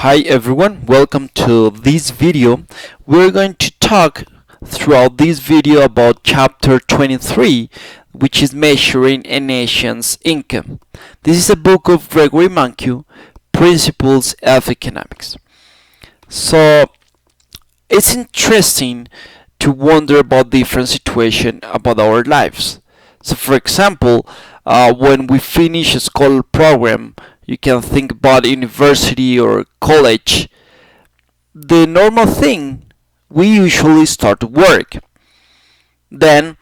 Hi everyone, welcome to this video. We're going to talk throughout this video about chapter 23, which is measuring a nation's income. This is a book of Gregory Mankiw, Principles of Economics. So it's interesting to wonder about different situations about our lives. So for example, when we finish a school program, you can think about university or college. The normal thing, we usually start to work. Then,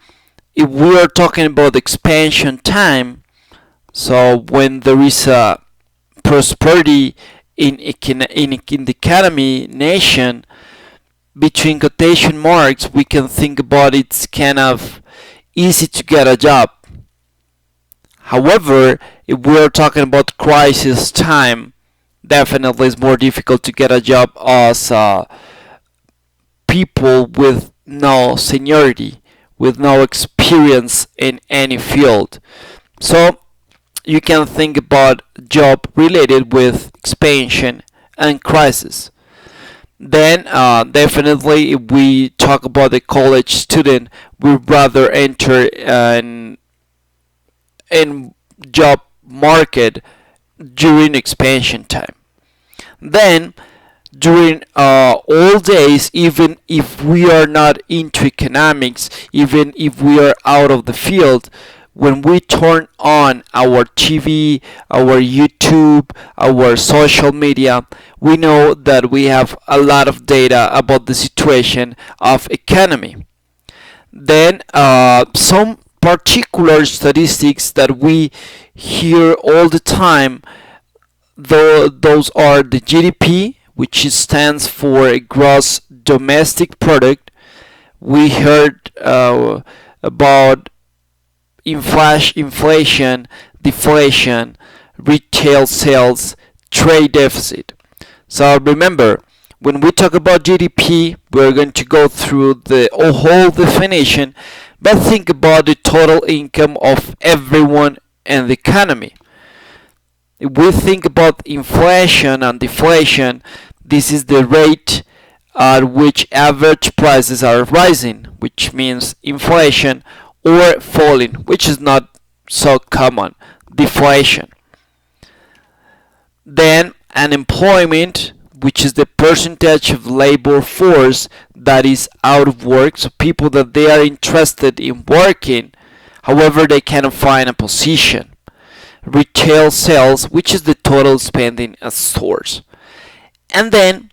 if we are talking about expansion time, so when there is a prosperity in the economy nation, between quotation marks, we can think about it's kind of easy to get a job. However, if we are talking about crisis time, definitely it's more difficult to get a job as people with no seniority, with no experience in any field. So you can think about job related with expansion and crisis. Then definitely if we talk about the college student, we'd rather enter in job market during expansion time. Then during all days, even if we are not into economics, even if we are out of the field, when we turn on our TV, our YouTube, our social media, we know that we have a lot of data about the situation of economy. Then some particular statistics that we hear all the time, those are the GDP, which stands for Gross Domestic Product. We heard about inflation, deflation, retail sales, trade deficit. So remember, when we talk about GDP, we're going to go through the whole definition, but think about the total income of everyone in the economy. If we think about inflation and deflation, this is the rate at which average prices are rising, which means inflation, or falling, which is not so common, deflation. Then unemployment, which is the percentage of labor force that is out of work, so people that they are interested in working, however they cannot find a position. Retail sales, which is the total spending at stores. And then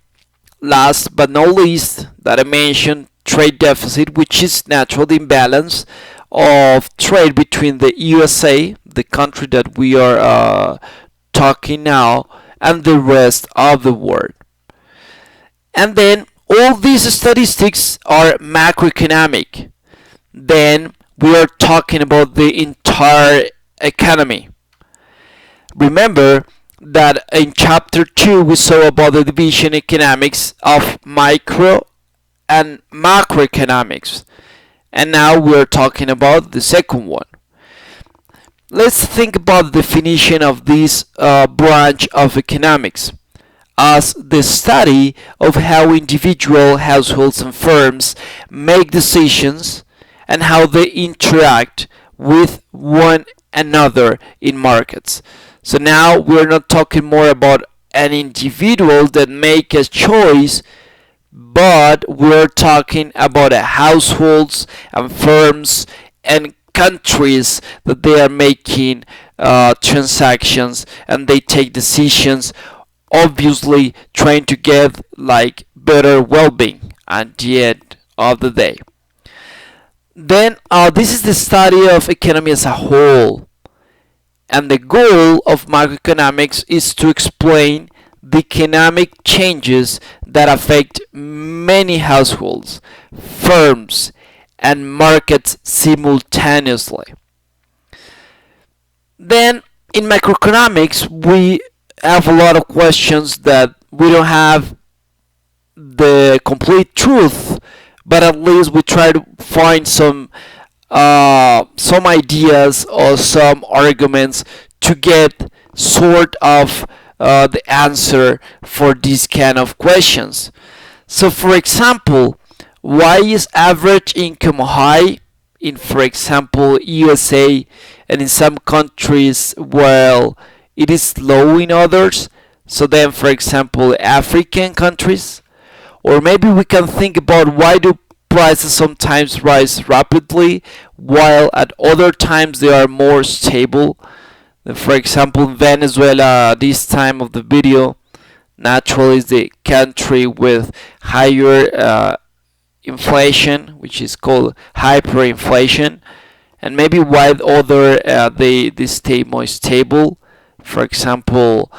last but not least, that I mentioned, trade deficit, which is natural imbalance of trade between the USA, the country that we are talking now, and the rest of the world. And then all these statistics are macroeconomic. Then we are talking about the entire economy. Remember that in chapter 2 we saw about the division economics of micro and macroeconomics. And now we are talking about the second one. Let's think about the definition of this branch of economics as the study of how individual households and firms make decisions and how they interact with one another in markets. So now we're not talking more about an individual that make a choice, but we're talking about households and firms and countries that they are making transactions and they take decisions, obviously trying to get like better well-being at the end of the day. Then this is the study of economy as a whole, and the goal of macroeconomics is to explain the economic changes that affect many households, firms, and markets simultaneously. Then in macroeconomics, we have a lot of questions that we don't have the complete truth, but at least we try to find some ideas or some arguments to get sort of the answer for these kind of questions. So for example, why is average income high in, for example, USA, and in some countries, well, it is low in others? So then, for example, African countries. Or maybe we can think about why do prices sometimes rise rapidly while at other times they are more stable. For example, Venezuela, this time of the video, naturally is the country with higher inflation, which is called hyperinflation, and maybe why other they stay more stable. For example,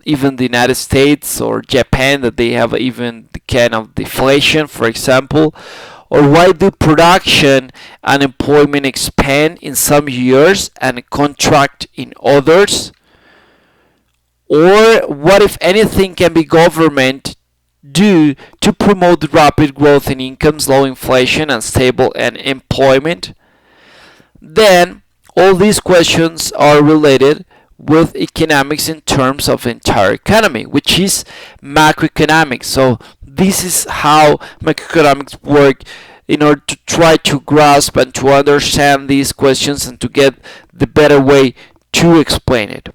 even the United States or Japan, that they have even the kind of deflation, for example. Or why do production and employment expand in some years and contract in others? Or what, if anything, can be government do to promote rapid growth in incomes, low inflation, and stable employment? Then all these questions are related with economics in terms of entire economy, which is macroeconomics. So this is how macroeconomics work in order to try to grasp and to understand these questions and to get the better way to explain it.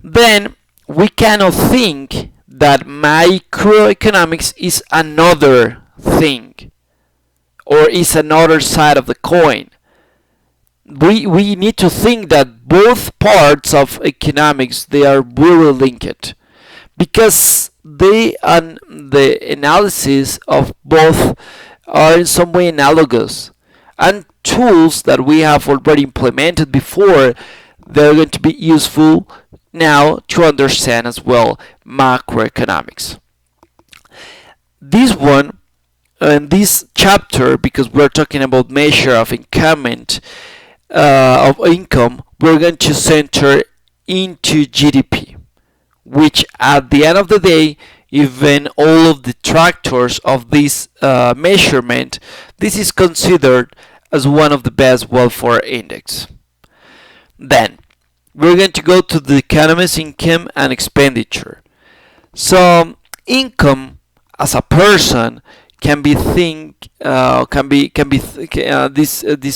Then we cannot think that microeconomics is another thing or is another side of the coin. We need to think that both parts of economics, they are really linked, because the analysis of both are in some way analogous, and tools that we have already implemented before, they're going to be useful now to understand as well macroeconomics. This one, in this chapter, because we're talking about measure of income, we're going to center into GDP, which at the end of the day, even all of the detractors of this measurement, this is considered as one of the best welfare index. Then we're going to go to the economist income and expenditure. So income as a person can be this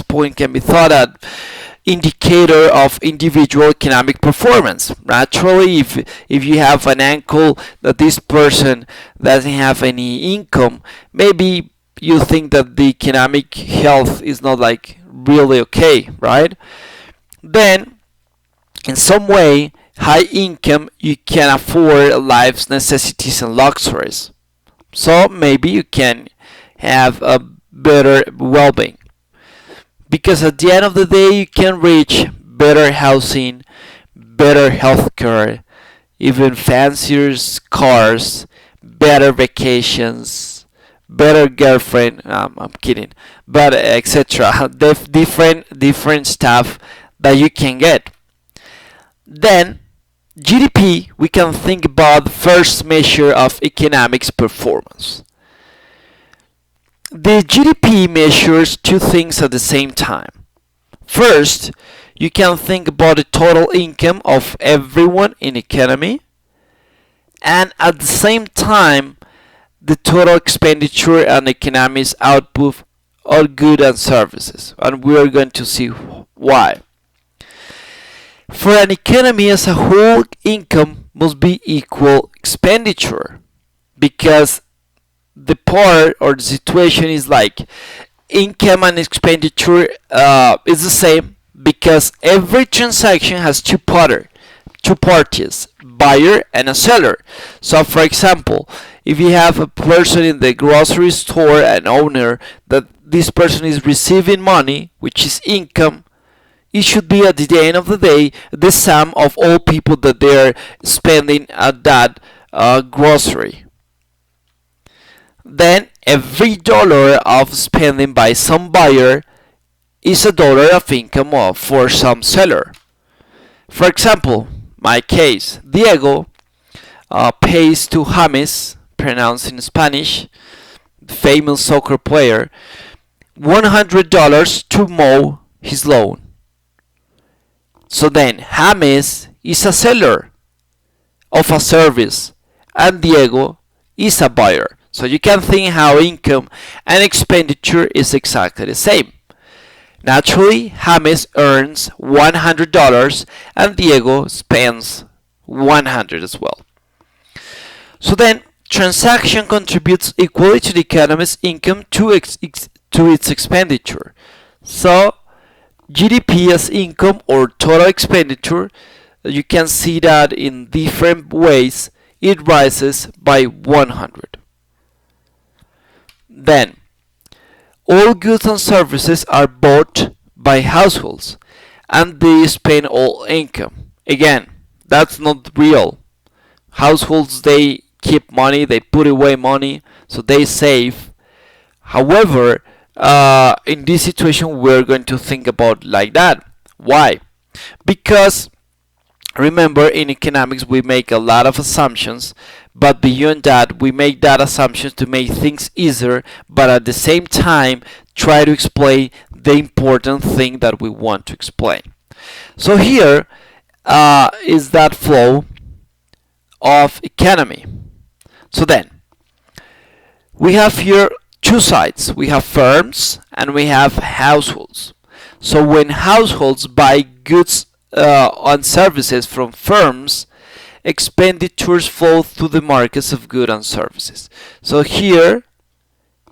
point can be thought at indicator of individual economic performance. Naturally, if you have an uncle that this person doesn't have any income, maybe you think that the economic health is not like really okay, right? Then in some way, high income, you can afford life's necessities and luxuries. So maybe you can have a better well-being, because at the end of the day you can reach better housing, better healthcare, even fancier cars, better vacations, better girlfriend. I'm kidding, but etc. Different stuff that you can get. Then GDP, we can think about the first measure of economics performance. The GDP measures two things at the same time. First, you can think about the total income of everyone in economy, and at the same time, the total expenditure and economy's output of goods and services. And we are going to see why. For an economy as a whole, income must be equal expenditure, because the part or the situation is like income and expenditure is the same, because every transaction has two parties, buyer and a seller. So for example, if you have a person in the grocery store, an owner, that this person is receiving money, which is income, it should be at the end of the day the sum of all people that they're spending at that grocery. Then every dollar of spending by some buyer is a dollar of income for some seller. For example, my case, Diego pays to James, pronounced in Spanish, the famous soccer player, $100 to mow his lawn. So then James is a seller, of a service, and Diego is a buyer. So you can think how income and expenditure is exactly the same. Naturally, James earns $100 and Diego spends 100 as well. So then, transaction contributes equally to the economy's income to its expenditure. So, GDP as income or total expenditure, you can see that in different ways it rises by 100. Then, all goods and services are bought by households and they spend all income. Again, that's not real. Households, they keep money, they put away money, so they save. However, in this situation, we're going to think about like that. Why? Because remember, in economics, we make a lot of assumptions, but beyond that, we make that assumptions to make things easier, but at the same time, try to explain the important thing that we want to explain. So here is that flow of economy. So then, we have here two sides. We have firms and we have households. So when households buy goods and services from firms, expenditures flow through the markets of goods and services. So here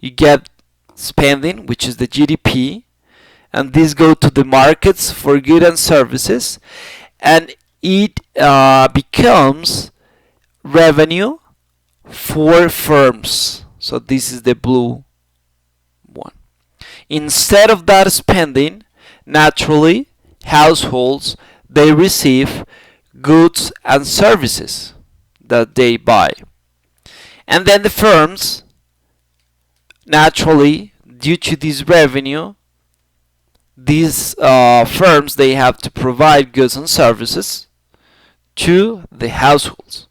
you get spending, which is the GDP, and these go to the markets for goods and services, and it becomes revenue for firms. So this is the blue one. Instead of that spending, naturally, households, they receive goods and services that they buy. And then the firms, naturally, due to this revenue, these firms, they have to provide goods and services to the households.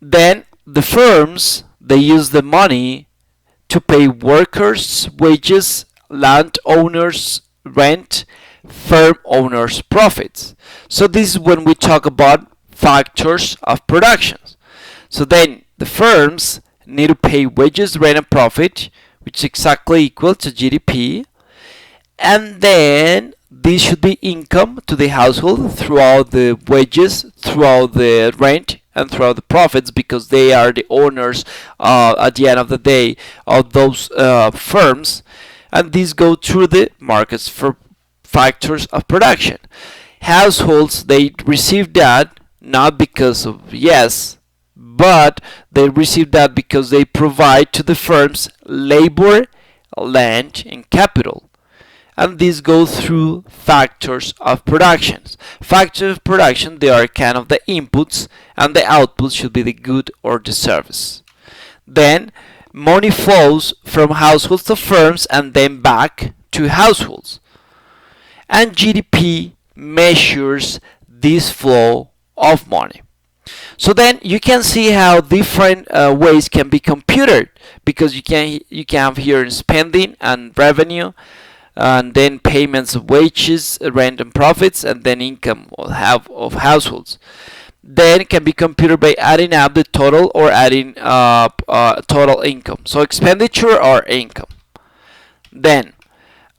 Then the firms, they use the money to pay workers' wages, landowners' rent, firm owners' profits. So this is when we talk about factors of production. So then the firms need to pay wages, rent, and profit, which is exactly equal to GDP. And then this should be income to the household throughout the wages, throughout the rent, and throughout the profits, because they are the owners at the end of the day of those firms. And these go through the markets for factors of production. Households, they receive that not because of yes, but they receive that because they provide to the firms labor, land, and capital. And these go through factors of production. Factors of production, they are kind of the inputs, and the outputs should be the good or the service. Then money flows from households to firms and then back to households. And GDP measures this flow of money. So then you can see how different ways can be computed, because you can have here spending and revenue, and then payments of wages, rent, and profits, and then income of households. Then it can be computed by adding up the total or adding total income. So expenditure or income. Then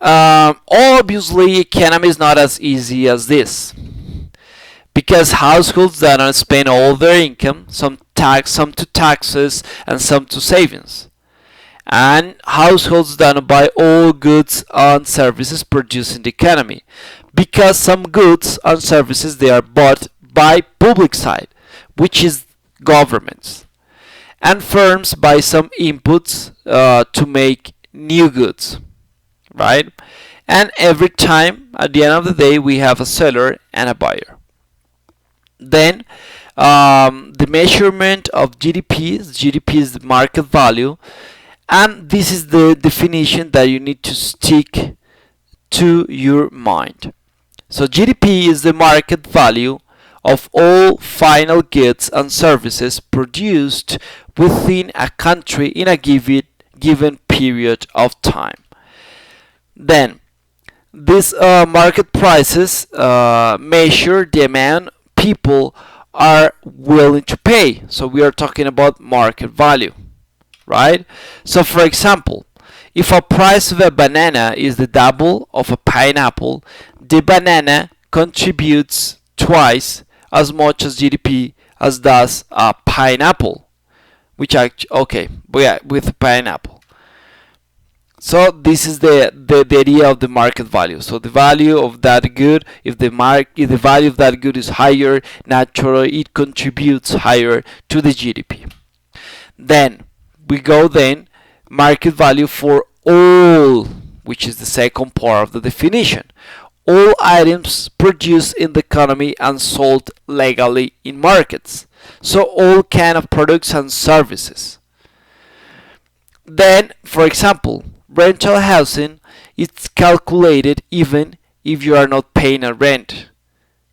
obviously economy is not as easy as this, because households that don't spend all their income, some to taxes and some to savings. And households don't buy all goods and services produced in the economy, because some goods and services, they are bought by public side, which is governments. And firms buy some inputs to make new goods, right? And every time, at the end of the day, we have a seller and a buyer. Then the measurement of GDP. GDP is the market value. And this is the definition that you need to stick to your mind. So GDP is the market value of all final goods and services produced within a country in a given period of time. Then these market prices measure the amount people are willing to pay. So we are talking about market value, right? So for example, if a price of a banana is the double of a pineapple, the banana contributes twice as much as GDP as does a pineapple, which okay, but yeah, with pineapple. So this is the idea of the market value. So the value of that good, if the value of that good is higher, naturally it contributes higher to the GDP. Then we go market value for all, which is the second part of the definition. All items produced in the economy and sold legally in markets. So all kind of products and services. Then, for example, rental housing is calculated even if you are not paying a rent,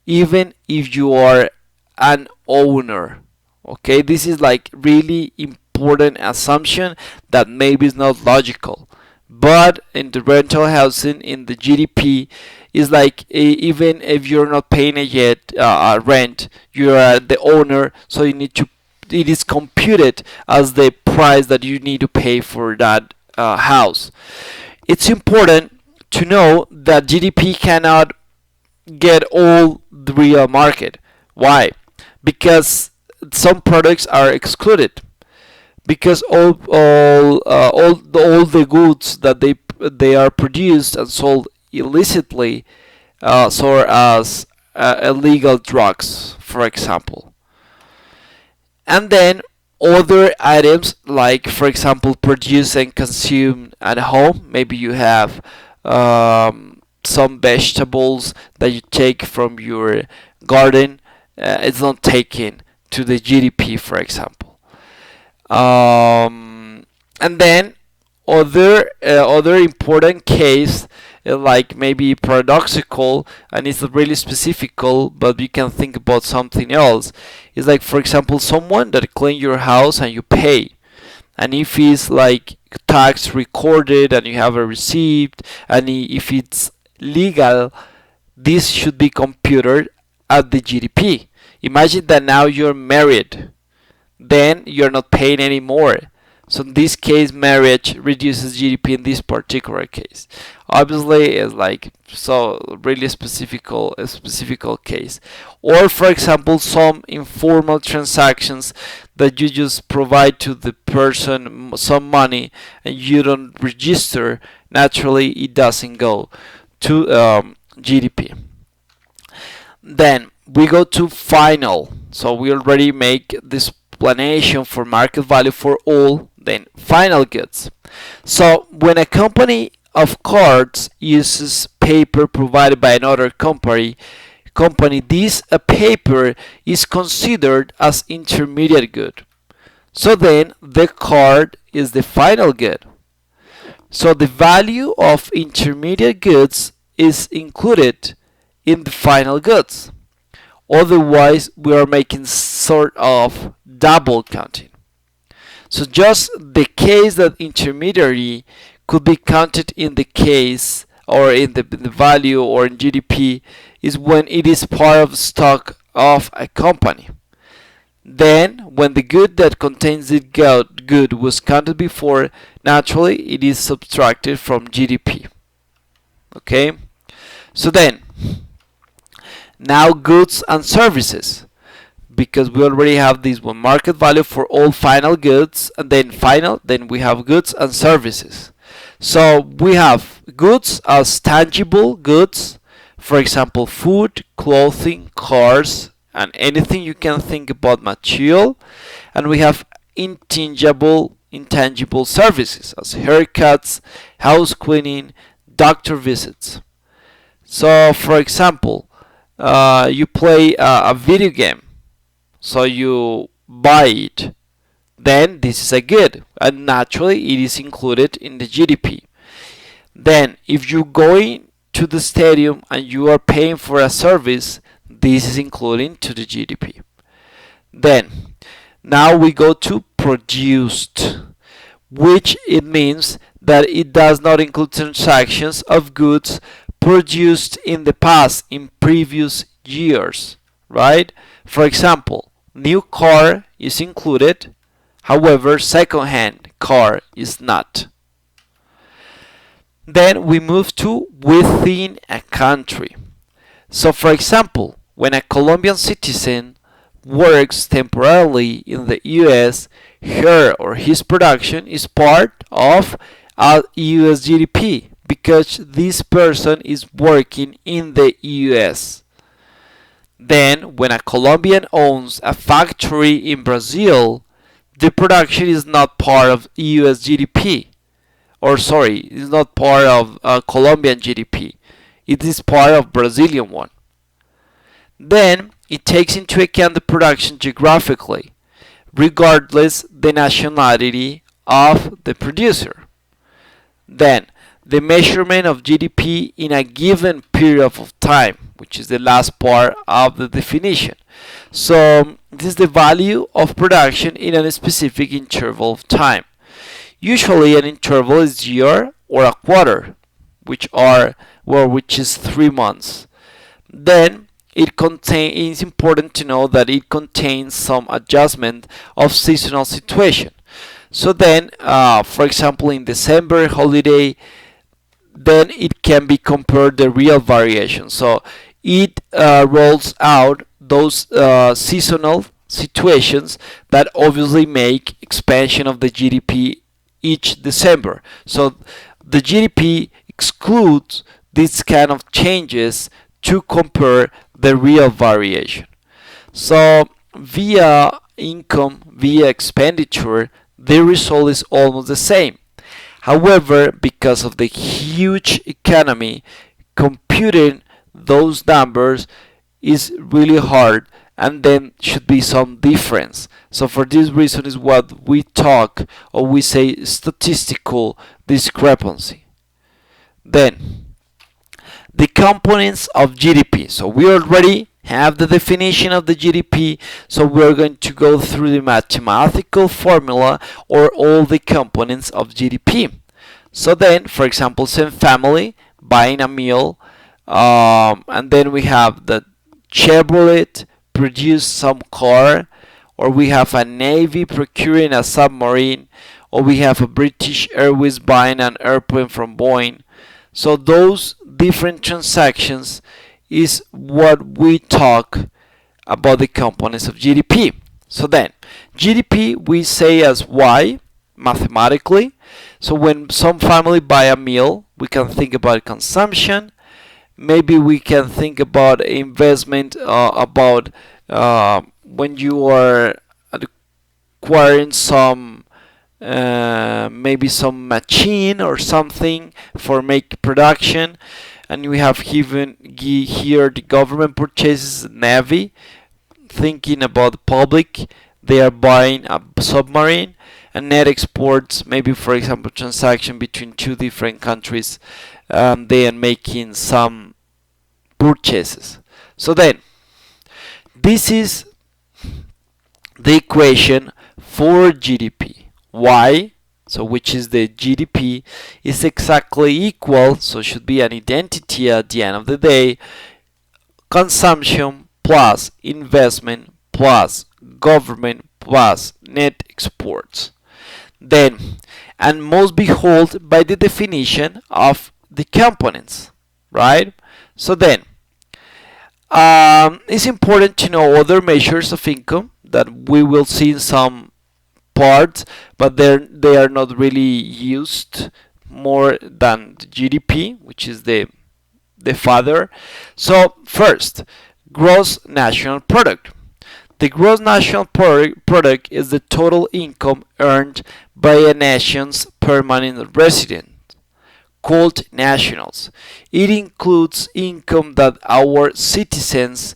even if you are an owner. Okay, this is like really important assumption that maybe is not logical, but in the rental housing in the GDP is like even if you're not paying it yet rent, you are the owner, so you need to, it is computed as the price that you need to pay for that house. It's important to know that GDP cannot get all the real market. Why? Because some products are excluded. Because all the goods that they are produced and sold illicitly, so as illegal drugs, for example. And then other items like, for example, produced and consumed at home. Maybe you have some vegetables that you take from your garden. It's not taken to the GDP, for example. And then other important case, like maybe paradoxical, and it's really specific, but you can think about something else. It's like, for example, someone that clean your house and you pay, and if it's like tax recorded and you have a receipt, and if it's legal, this should be computed at the GDP. Imagine that now you're married, then you're not paying anymore. So in this case, marriage reduces GDP in this particular case. Obviously, it's like so really a specific case. Or for example, some informal transactions that you just provide to the person some money and you don't register. Naturally, it doesn't go to GDP. Then we go to final. So we already make this explanation for market value for all, then final goods. So when a company of cards uses paper provided by another company, this paper is considered as intermediate good. So then the card is the final good. So the value of intermediate goods is included in the final goods. Otherwise, we are making sort of double counting. So just the case that intermediary could be counted in the case or in the value or in GDP is when it is part of stock of a company. Then, when the good that contains the good was counted before, naturally it is subtracted from GDP. Okay? So then, now goods and services, because we already have this one, market value for all final goods, and then we have goods and services. So we have goods as tangible goods, for example, food, clothing, cars, and anything you can think about material. And we have intangible services as haircuts, house cleaning, doctor visits. So for example, you play a video game, so you buy it, then this is a good, and naturally it is included in the GDP. Then if you go to the stadium and you are paying for a service, this is included to the GDP. Then now we go to produced, which it means that it does not include transactions of goods produced in the past, in previous years, right? For example, new car is included, however, second-hand car is not. Then we move to within a country. So for example, when a Colombian citizen works temporarily in the US, her or his production is part of US GDP because this person is working in the US. Then, when a Colombian owns a factory in Brazil, the production is not part of US GDP. Or sorry, is not part of Colombian GDP. It is part of Brazilian one. Then it takes into account the production geographically, regardless the nationality of the producer. Then the measurement of GDP in a given period of time, which is the last part of the definition. So this is the value of production in a specific interval of time. Usually an interval is year or a quarter, which is 3 months. Then it's important to know that it contains some adjustment of seasonal situation. So then, for example, in December holiday, then it can be compared the real variation. So it rolls out those seasonal situations that obviously make expansion of the GDP each December. So the GDP excludes these kind of changes to compare the real variation. So via income, via expenditure, the result is almost the same. However, because of the huge economy, computing those numbers is really hard, and then should be some difference. So for this reason is what we talk or we say statistical discrepancy. Then the components of GDP. So we already have the definition of the GDP, so we're going to go through the mathematical formula or all the components of GDP. So then, for example, same family buying a meal, and then we have the Chevrolet produce some car, or we have a navy procuring a submarine, or we have a British Airways buying an airplane from Boeing. So those different transactions is what we talk about the components of GDP. So then, GDP we say as Y mathematically. So when some family buy a meal, we can think about consumption. Maybe we can think about investment, about when you are acquiring some maybe some machine or something for make production, and we have here the government purchases navy, thinking about the public, they are buying a submarine, and net exports, maybe for example transaction between two different countries, they are making some purchases. So then this is the equation for GDP. Y, so which is the GDP, is exactly equal, so should be an identity at the end of the day, consumption plus investment plus government plus net exports. Then, and must be held by the definition of the components, right? So then, it's important to know other measures of income that we will see in some parts, but they are not really used more than the GDP, which is the father. So first, gross national product. The gross national product is the total income earned by a nation's permanent resident, called nationals. It includes income that our citizens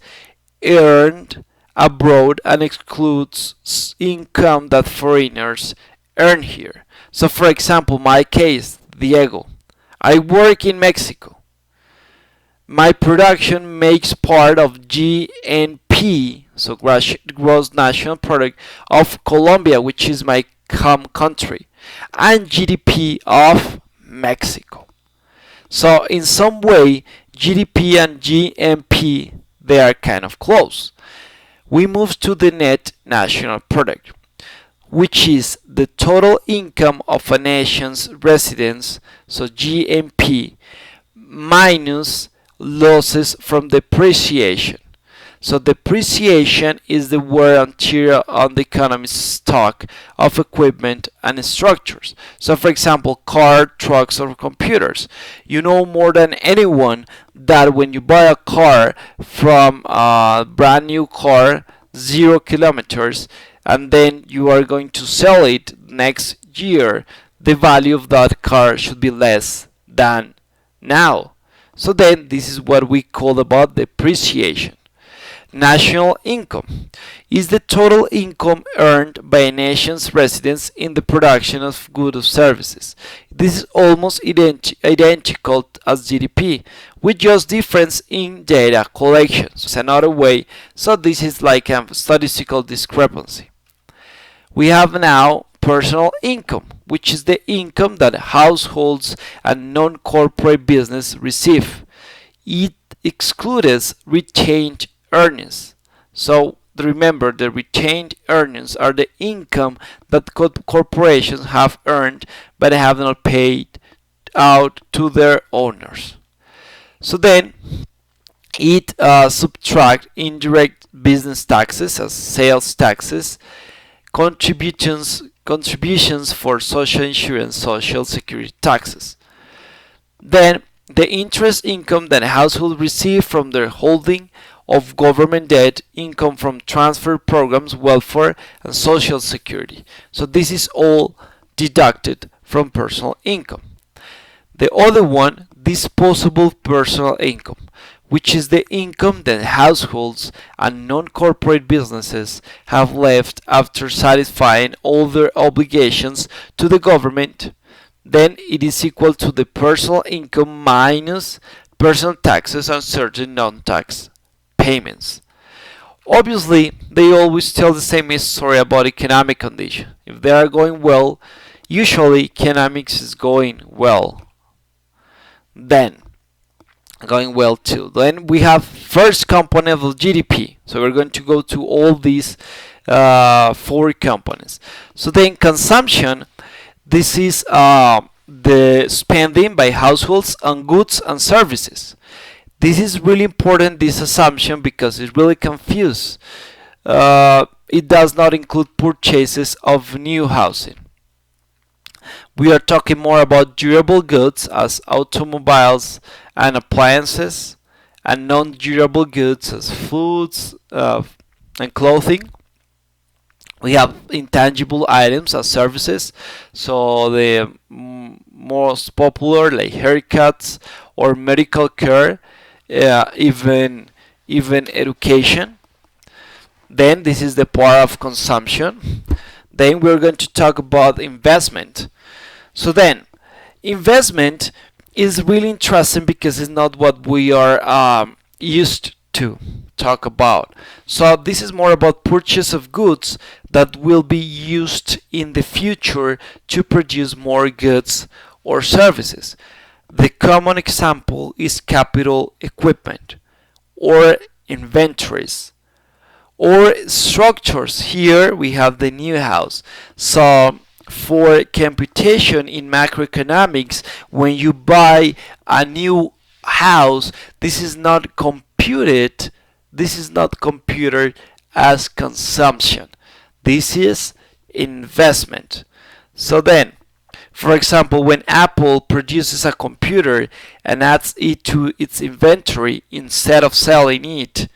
earned abroad and excludes income that foreigners earn here. So for example, my case, Diego, I work in Mexico. My production makes part of GNP, so gross national product of Colombia, which is my home country, and GDP of Mexico. So in some way, GDP and GNP, they are kind of close. we move to the net national product, which is the total income of a nation's residents, so GNP, minus losses from depreciation. So depreciation is the wear and tear on the economy's stock of equipment and structures. So for example, car, trucks, or computers. You know more than anyone that when you buy a car from a brand new car, 0 kilometers, and then you are going to sell it next year, the value of that car should be less than now. So then this is what we call about depreciation. National income is the total income earned by a nation's residents in the production of goods or services. This is almost identical as GDP, with just difference in data collection. So it's another way, so this is like a statistical discrepancy. We have now personal income, which is the income that households and non-corporate business receive. It excludes retained earnings. So remember, the retained earnings are the income that corporations have earned but have not paid out to their owners. So then it subtracts indirect business taxes as sales taxes, contributions for social insurance, social security taxes. Then the interest income that households receive from their holding of government debt, income from transfer programs, welfare, and social security. So this is all deducted from personal income. The other one, disposable personal income, which is the income that households and non-corporate businesses have left after satisfying all their obligations to the government. Then it is equal to the personal income minus personal taxes and certain non-tax payments. Obviously, they always tell the same story about economic condition. If they are going well, usually economics is going well. Then going well too. Then we have first component of GDP. So we're going to go to all these 4 components. So then consumption, this is the spending by households on goods and services. This is really important, this assumption, because it's really confused. It does not include purchases of new housing. We are talking more about durable goods as automobiles and appliances, and non-durable goods as foods and clothing. We have intangible items as services, so the most popular like haircuts or medical care, even education. Then this is the part of consumption. Then we're going to talk about investment. So then investment is really interesting because it's not what we are used to talk about. So this is more about purchase of goods that will be used in the future to produce more goods or services. The common example is capital equipment or inventories or structures. Here we have the new house. So for computation in macroeconomics, when you buy a new house, this is not computed as consumption. This is investment. So then, for example, when Apple produces a computer and adds it to its inventory instead of selling it,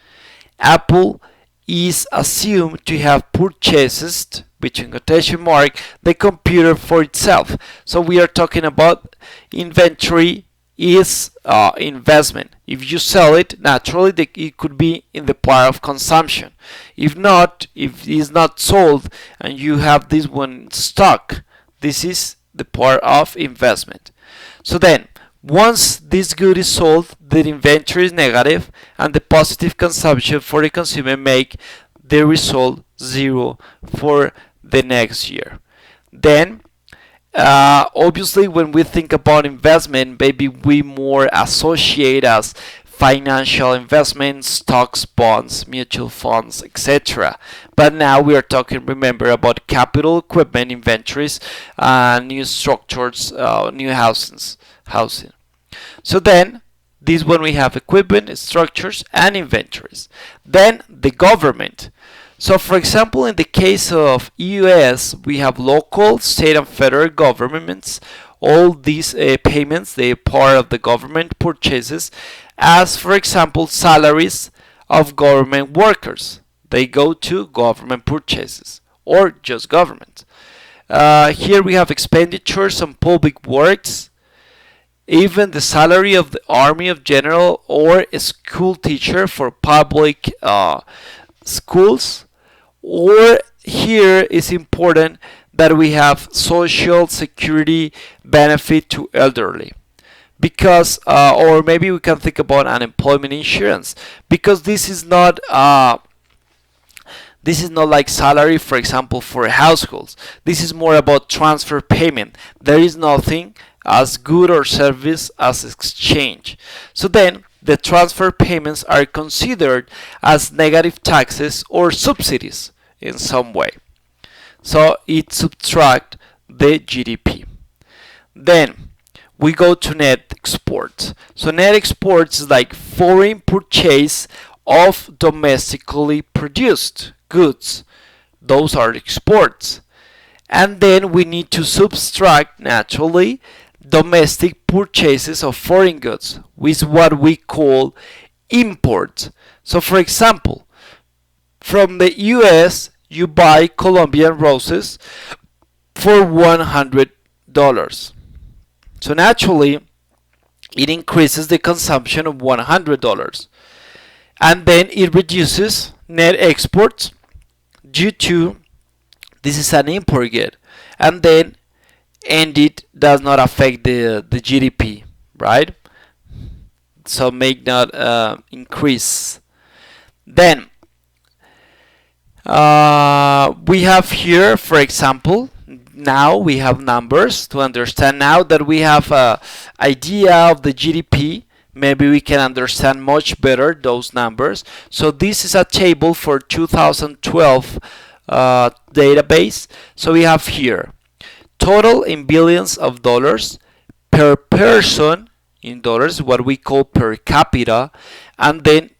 Apple is assumed to have purchased, between quotation mark, the computer for itself. So we are talking about inventory is investment. If you sell it, naturally it could be in the part of consumption. If not, if it is not sold and you have this one stock, this is the part of investment. So then, once this good is sold, the inventory is negative and the positive consumption for the consumer make the result 0 for the next year. Then obviously when we think about investment, maybe we more associate as financial investments, stocks, bonds, mutual funds, etc. But now we are talking, remember, about capital equipment, inventories, new structures, new housing. So then, this one we have equipment, structures, and inventories. Then the government. So for example, in the case of US, we have local, state, and federal governments. All these payments, they are part of the government purchases, as for example, salaries of government workers. They go to government purchases, or just government. Here we have expenditures on public works, even the salary of the army of general or a school teacher for public schools. Or here is important that we have social security benefit to elderly, because or maybe we can think about unemployment insurance, because this is not like salary, for example, for households. This is more about transfer payment. There is nothing as good or service as exchange. So then the transfer payments are considered as negative taxes or subsidies in some way. So it subtracts the GDP. Then we go to net exports. So net exports is like foreign purchase of domestically produced goods. Those are exports. And then we need to subtract, naturally, domestic purchases of foreign goods, which is what we call imports. So for example, from the US, you buy Colombian roses for $100. So naturally, it increases the consumption of $100. And then it reduces net exports due to this is an import good. And it does not affect the GDP, right? So make not increase. Then we have here, for example, now we have numbers to understand. Now that we have an idea of the GDP, maybe we can understand much better those numbers. So this is a table for 2012 database. So we have here total in billions of dollars per person in dollars, what we call per capita, and then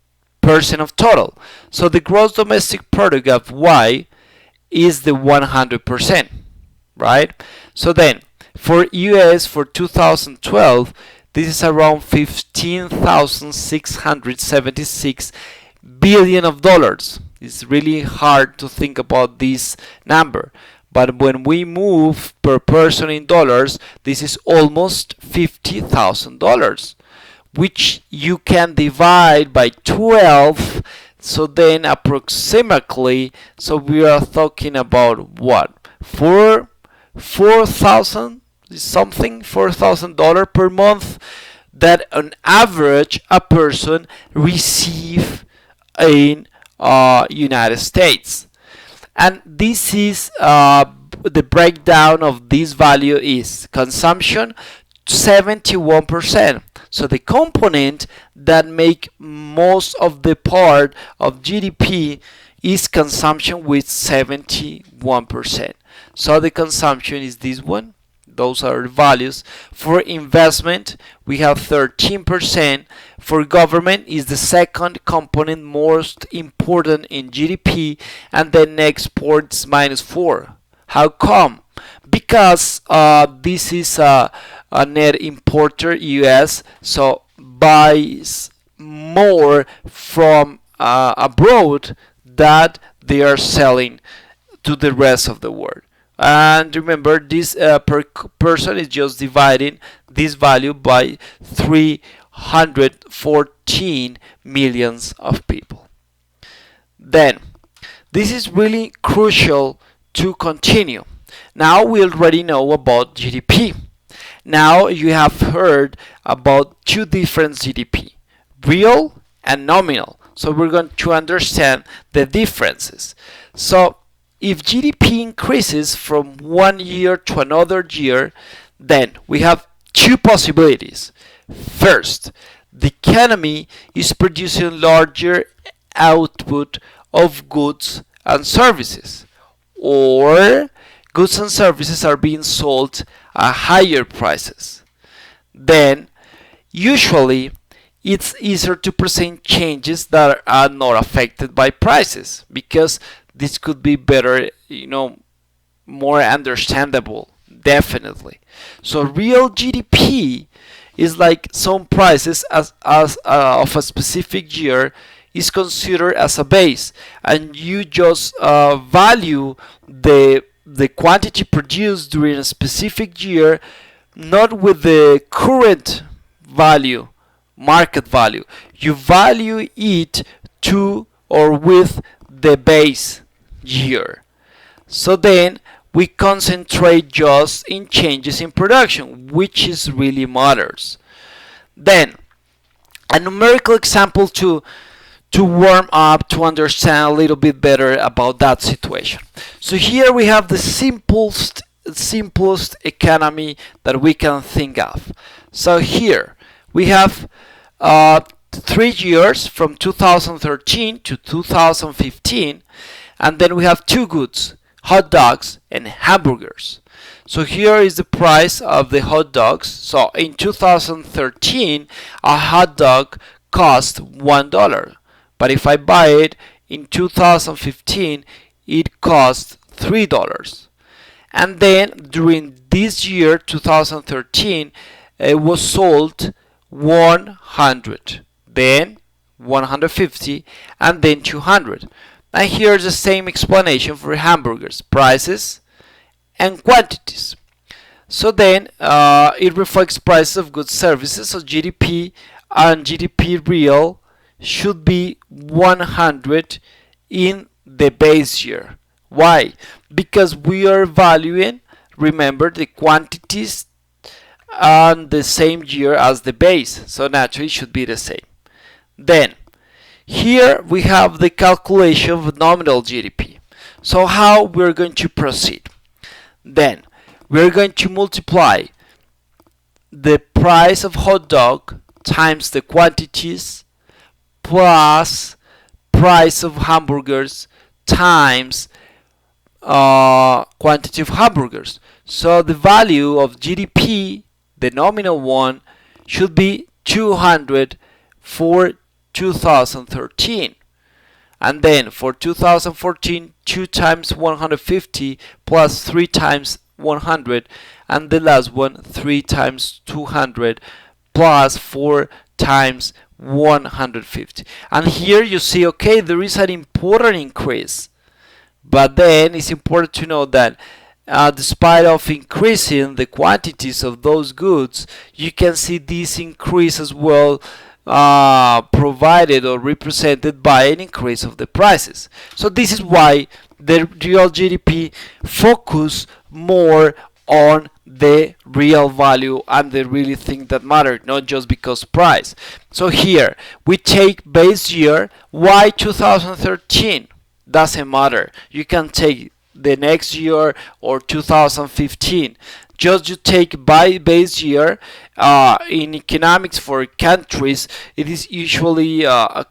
percent of total. So the gross domestic product of Y is the 100%, right? So then for US for 2012, this is around 15,676 billion of dollars. It's really hard to think about this number, but when we move per person in dollars, this is almost $50,000, which you can divide by 12. So then approximately, so we are talking about what, $4,000 something, $4,000 per month, that on average a person receive in United States. And this is the breakdown of this value is consumption 71%. So the component that make most of the part of GDP is consumption with 71%. So the consumption is this one. Those are the values. For investment, we have 13%. For government is the second component most important in GDP, and then exports -4. How come? Because this is a net importer, US, so buys more from abroad that they are selling to the rest of the world. And remember, this per person is just dividing this value by 314 millions of people. Then, this is really crucial to continue. Now we already know about GDP. Now you have heard about two different GDP, real and nominal. So we're going to understand the differences. So if GDP increases from one year to another year, then we have two possibilities. First, the economy is producing larger output of goods and services, or goods and services are being sold at higher prices. Then usually it's easier to present changes that are not affected by prices, because this could be better, more understandable, definitely. So real GDP is like some prices of a specific year is considered as a base, and you just value the quantity produced during a specific year, not with the current value, market value. You value it to or with the base year. So then we concentrate just in changes in production, which is really matters. Then a numerical example to warm up, to understand a little bit better about that situation. So here we have the simplest economy that we can think of. So here we have 3 years from 2013 to 2015, and then we have two goods, hot dogs and hamburgers. So here is the price of the hot dogs. So in 2013, a hot dog cost $1. But if I buy it in 2015, it costs $3. And then during this year, 2013, it was sold 100, then 150, and then 200. And here's the same explanation for hamburgers, prices and quantities. So then it reflects prices of goods, services. So GDP and GDP real should be 100 in the base year. Why? Because we are valuing, remember, the quantities on the same year as the base, so naturally it should be the same. Then here we have the calculation of nominal GDP. So how we're going to proceed? Then we're going to multiply the price of hot dog times the quantities plus price of hamburgers times quantity of hamburgers. So the value of GDP, the nominal one, should be 200 for 2013. And then for 2014, 2 times 150 plus 3 times 100, and the last one 3 times 200 plus 4 times 150. And here you see, okay, there is an important increase, but then it's important to know that despite of increasing the quantities of those goods, you can see this increase as well provided or represented by an increase of the prices. So this is why the real GDP focus more on the real value and the really thing that matter, not just because price. So here we take base year. Why 2013? Doesn't matter. You can take the next year or 2015. Just you take by base year. In economics for countries, it is usually a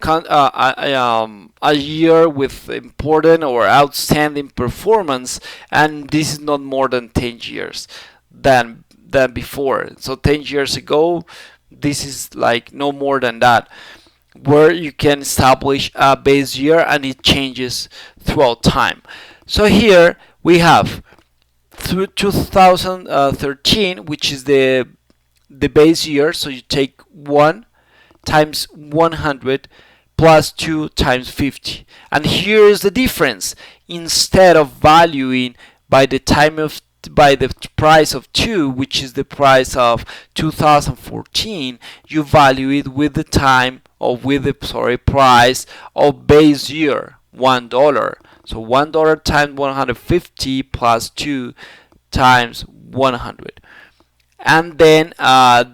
year with important or outstanding performance, and this is not more than 10 years than before. So 10 years ago, this is like no more than that, where you can establish a base year and it changes throughout time. So here we have through 2013, which is the base year. So you take 1 times 100 plus 2 times 50. And here is the difference. Instead of valuing by the price of 2, which is the price of 2014, you value it with the time, or with the price of base year, $1. So $1 times 150 plus 2 times 100. And then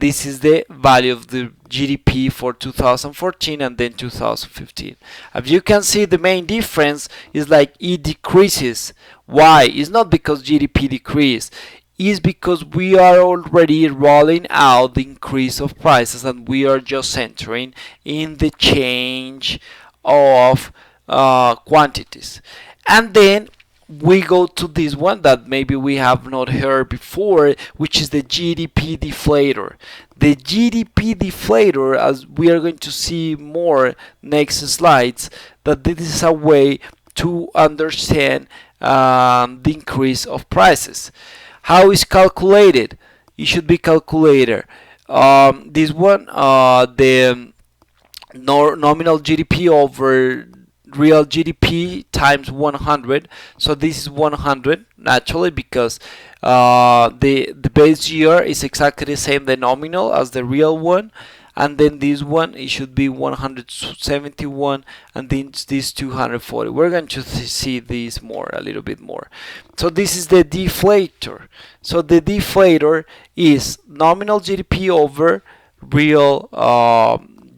this is the value of the GDP for 2014 and then 2015. As you can see, the main difference is like it decreases. Why? It's not because GDP decreased. is because we are already rolling out the increase of prices and we are just entering in the change of quantities. And then we go to this one that maybe we have not heard before, which is the GDP deflator. The GDP deflator, as we are going to see more next slides, that this is a way to understand the increase of prices. How is calculated? It should be calculated. This one, the nominal GDP over real GDP times 100. So this is 100 naturally because the base year is exactly the same, the nominal, as the real one. And then this one, it should be 171, and then this 240. We're going to see this a little bit more. So this is the deflator. So the deflator is nominal GDP over real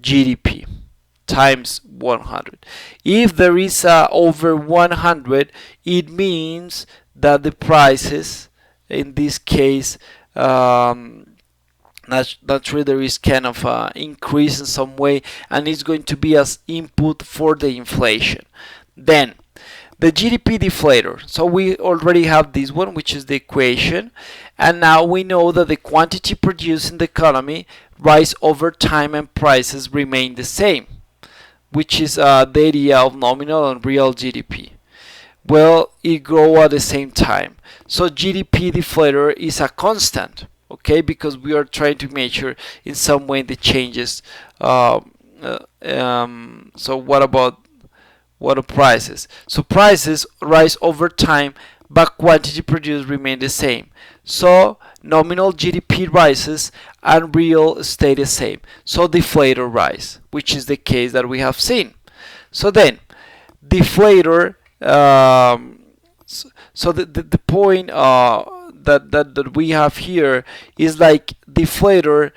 GDP times 100. If there is over 100, it means that the prices, in this case, naturally there is kind of increase in some way, and it's going to be as input for the inflation. Then the GDP deflator. So we already have this one, which is the equation, and now we know that the quantity produced in the economy rise over time and prices remain the same, which is the idea of nominal and real GDP. Well, it grow at the same time. So GDP deflator is a constant, okay, because we are trying to measure in some way the changes. So what about prices? So prices rise over time, but quantity produced remain the same. So nominal GDP rises and real stay the same. So deflator rise, which is the case that we have seen. So then deflator. So the point that we have here is like deflator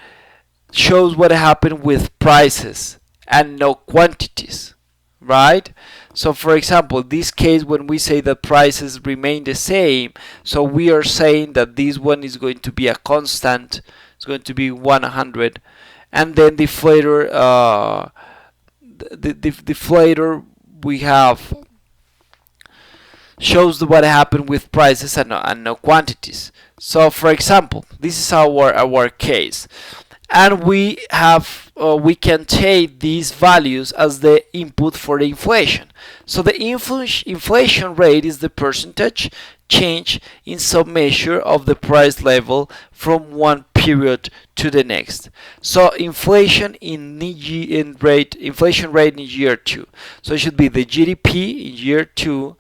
shows what happened with prices and no quantities, right? So for example, this case, when we say that prices remain the same, so we are saying that this one is going to be a constant. It's going to be 100, and then deflator, the deflator we have shows what happened with prices and no quantities. So for example, this is our case, and we can take these values as the input for the inflation. So the inflation rate is the percentage change in some measure of the price level from one period to the next. So inflation rate in year 2. So it should be the GDP in year 2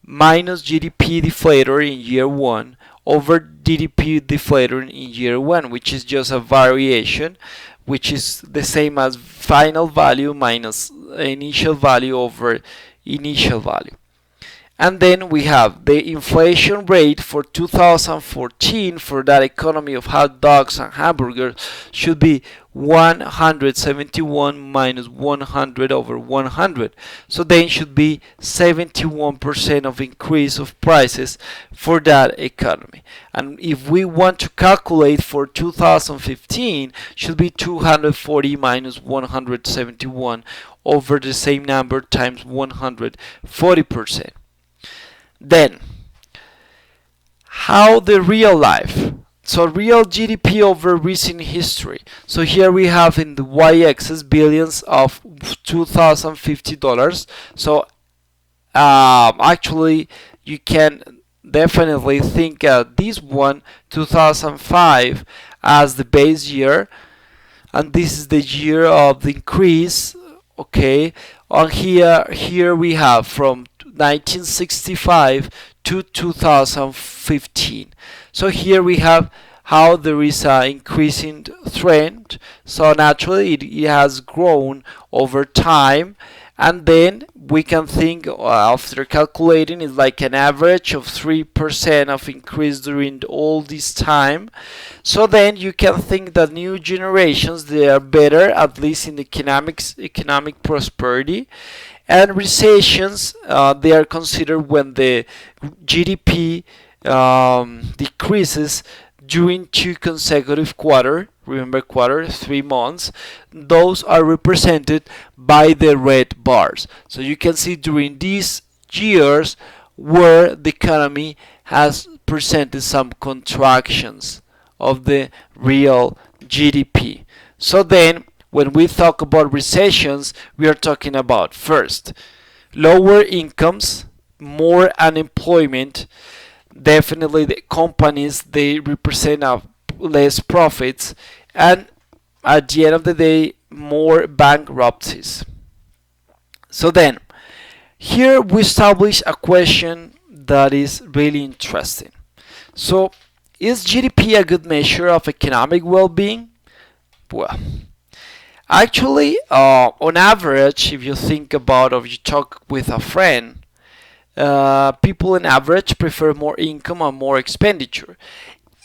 minus GDP deflator in year 1 over GDP deflator in year 1, which is just a variation, which is the same as final value minus initial value over initial value. And then we have the inflation rate for 2014 for that economy of hot dogs and hamburgers should be 171 minus 100 over 100. So then should be 71% of increase of prices for that economy. And if we want to calculate for 2015, should be 240 minus 171 over the same number times 140%. Then, how the real life? So real GDP over recent history. So here we have in the y-axis billions of $2050. So actually you can definitely think this one 2005 as the base year, and this is the year of the increase. Okay, on here we have from 1965 to 2015. So here we have how there is an increasing trend. So naturally it has grown over time, and then we can think after calculating it's like an average of 3% of increase during all this time. So then you can think that new generations, they are better, at least in economic prosperity, And recessions, they are considered when the GDP decreases during 2 consecutive quarters. Remember, quarter, 3 months. Those are represented by the red bars. So you can see during these years where the economy has presented some contractions of the real GDP. So then, when we talk about recessions, we are talking about first, lower incomes, more unemployment. Definitely, the companies, they represent less profits, and at the end of the day, more bankruptcies. So then, here we establish a question that is really interesting. So, is GDP a good measure of economic well-being? Well, actually, on average, if you think about, or you talk with a friend, people on average prefer more income and more expenditure.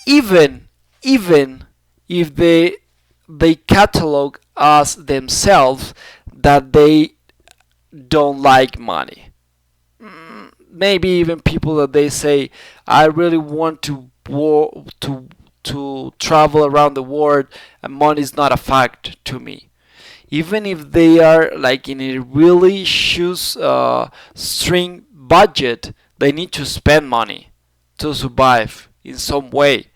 Even if they catalog as themselves that they don't like money. Maybe even people that they say, I really want to travel around the world, and money is not a fact to me. Even if they are like in a really shoestring budget, they need to spend money to survive in some way.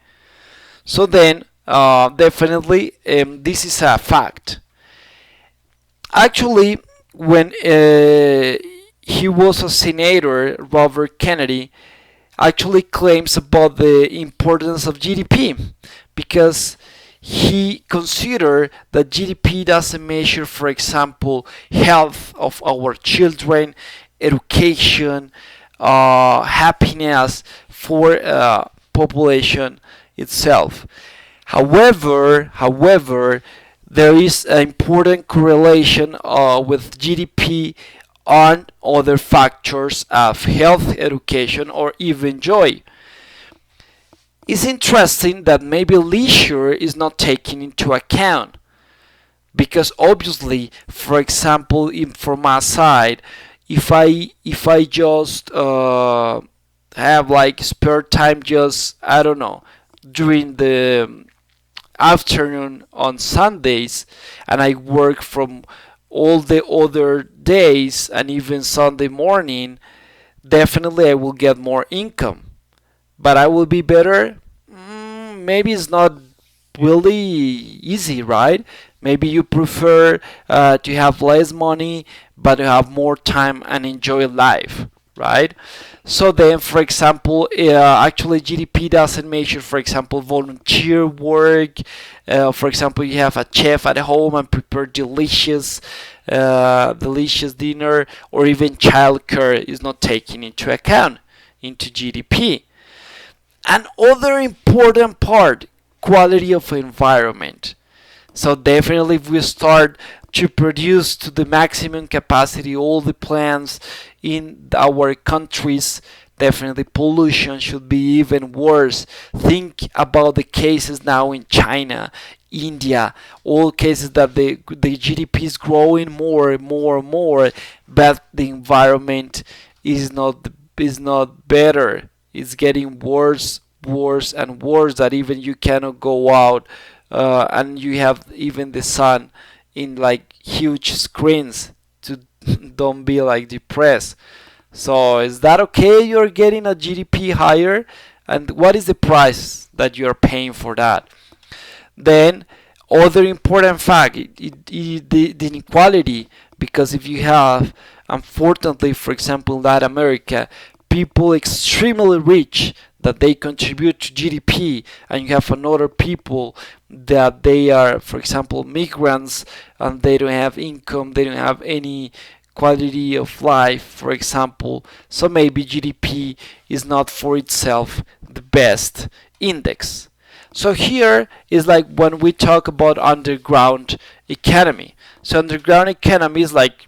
So then, definitely, this is a fact. Actually, when he was a senator, Robert Kennedy actually claims about the importance of GDP because he considered that GDP doesn't measure, for example, health of our children, education, happiness for population itself. However, there is an important correlation with GDP on other factors of health, education, or even joy. It's interesting that maybe leisure is not taken into account because obviously, for example, from my side, if I just have like spare time, just I don't know, during the afternoon on Sundays, and I work from all the other days and even Sunday morning, definitely I will get more income. But I will be better. Maybe it's not really easy, right? Maybe you prefer to have less money but to have more time and enjoy life, right? So then, for example, actually GDP doesn't measure, for example, volunteer work. For example, you have a chef at home and prepare delicious dinner, or even childcare is not taken into account into GDP. And other important part, quality of environment. So definitely if we start to produce to the maximum capacity all the plants in our countries, definitely pollution should be even worse. Think about the cases now in China, India, all cases that the GDP is growing more and more and more, but the environment is not better. It's getting worse and worse, that even you cannot go out, and you have even the sun in like huge screens to don't be like depressed. So is that okay? You're getting a GDP higher, and what is the price that you're paying for that? Then other important fact, the inequality, because if you have, unfortunately, for example, in Latin America, people extremely rich that they contribute to GDP, and you have another people that they are, for example, migrants, and they don't have income, they don't have any quality of life, for example. So maybe GDP is not for itself the best index. So here is like when we talk about underground economy. So underground economy is like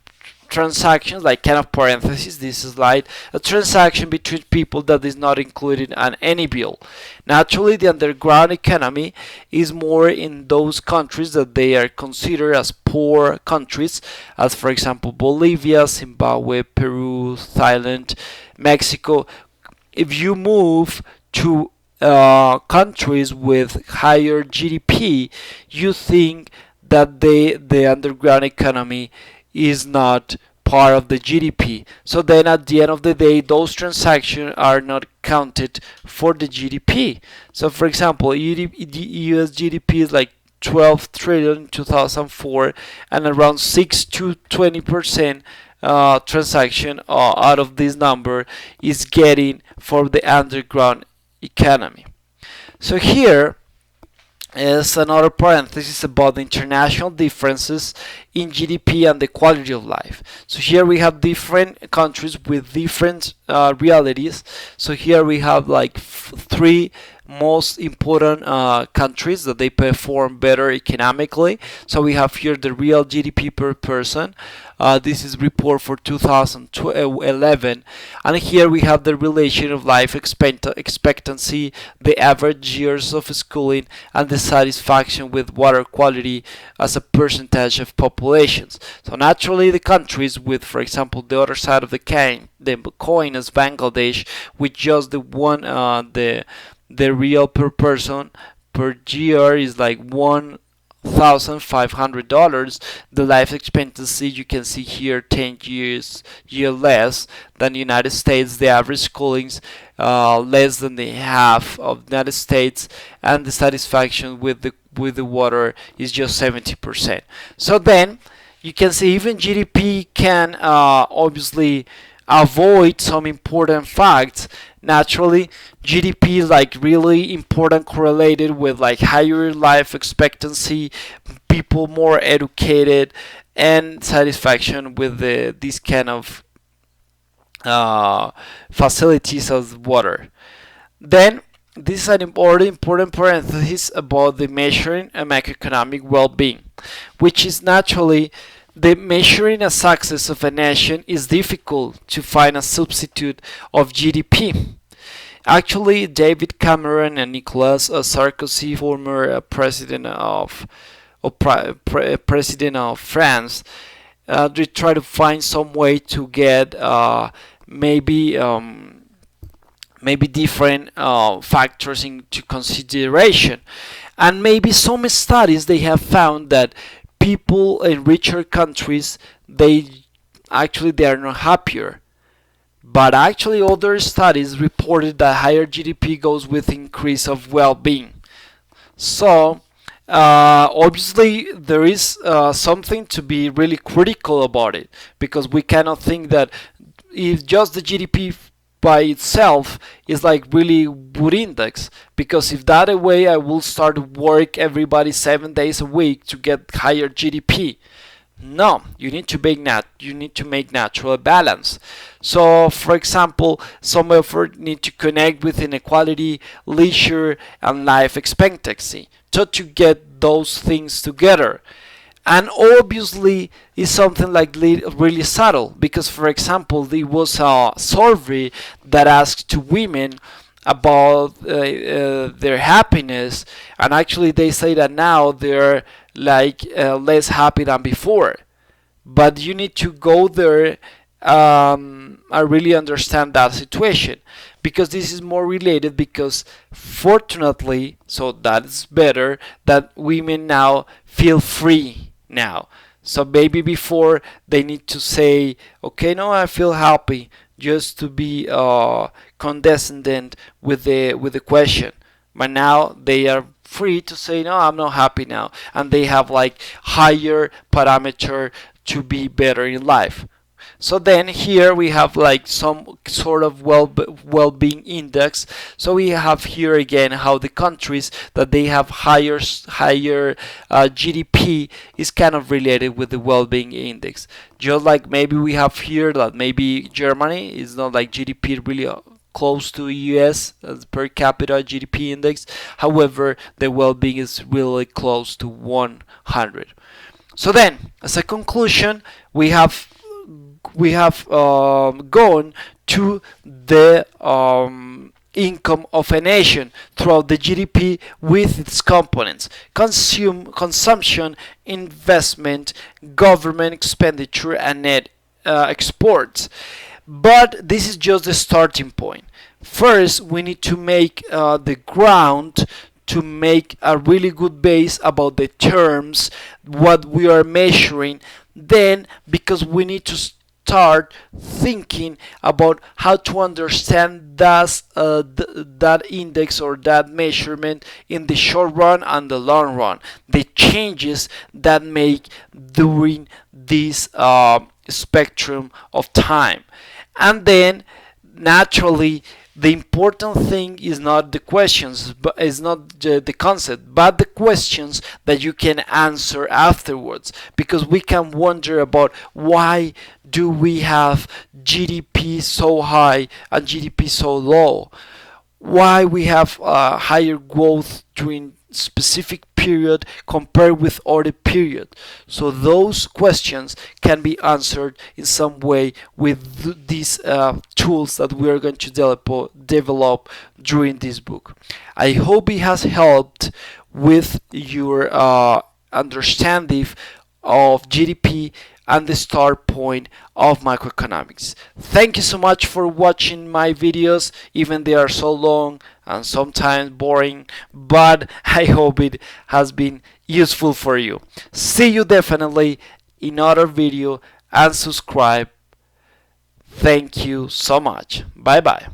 transactions, like kind of parentheses, this slide, a transaction between people that is not included on any bill. Naturally, the underground economy is more in those countries that they are considered as poor countries, as for example Bolivia, Zimbabwe, Peru, Thailand, Mexico. If you move to countries with higher GDP, you think that the underground economy is not part of the GDP. So then at the end of the day, those transactions are not counted for the GDP. So for example, US GDP is like 12 trillion in 2004, and around 6 to 20% transaction out of this number is getting for the underground economy. So here is another parenthesis about the international differences in GDP and the quality of life. So here we have different countries with different realities. So here we have like three most important countries that they perform better economically. So we have here the real GDP per person. This is report for 2011, and here we have the relation of life expectancy, the average years of schooling, and the satisfaction with water quality as a percentage of populations. So naturally, the countries with, for example, the other side of the coin as Bangladesh, with just the one the real per person per year is like $1,500. The life expectancy, you can see here, 10 year less than the United States. The average schooling's less than the half of the United States, and the satisfaction with the water is just 70%. So then you can see even GDP can obviously avoid some important facts. Naturally, GDP is like really important, correlated with like higher life expectancy, people more educated, and satisfaction with this kind of facilities as water. Then this is an important parenthesis about the measuring a macroeconomic well-being, which is naturally the measuring a success of a nation is difficult to find a substitute of GDP. Actually, David Cameron and Nicolas Sarkozy, former president of France, they try to find some way to get maybe different factors into consideration, and maybe some studies they have found that people in richer countries they are not happier, but actually other studies reported that higher GDP goes with increase of well-being. So obviously there is something to be really critical about it, because we cannot think that if just the GDP by itself is like really good index, because if that way I will start work everybody 7 days a week to get higher GDP. No, you need to make natural balance. So for example, some effort need to connect with inequality, leisure, and life expectancy to get those things together. And obviously it's something like really subtle, because for example there was a survey that asked to women about their happiness, and actually they say that now they're like less happy than before. But you need to go there and really understand that situation, because this is more related, because fortunately, so that's better, that women now feel free now. So maybe before they need to say, okay, no, I feel happy, just to be condescending with the question. But now they are free to say, no, I'm not happy now, and they have like higher parameter to be better in life. So then here we have like some sort of well-being index. So we have here again how the countries that they have higher GDP is kind of related with the well-being index. Just like maybe we have here that maybe Germany is not like GDP really close to US as per capita GDP index. However, the well-being is really close to 100. So then, as a conclusion, we have gone to the income of a nation throughout the GDP with its components: consumption, investment, government expenditure, and net exports. But this is just the starting point. First, we need to make the ground to make a really good base about the terms, what we are measuring. Then, because we need to start thinking about how to understand that index or that measurement in the short run and the long run, the changes that make during this spectrum of time. And then naturally, the important thing is not the questions, but is not the concept, but the questions that you can answer afterwards. Because we can wonder about why do we have GDP so high and GDP so low? Why we have higher growth during specific period compared with other period. So those questions can be answered in some way with these tools that we are going to develop during this book. I hope it has helped with your understanding of GDP and the start point of microeconomics. Thank you so much for watching my videos, even they are so long and sometimes boring, but I hope it has been useful for you. See you definitely in other video, and subscribe. Thank you so much. Bye bye.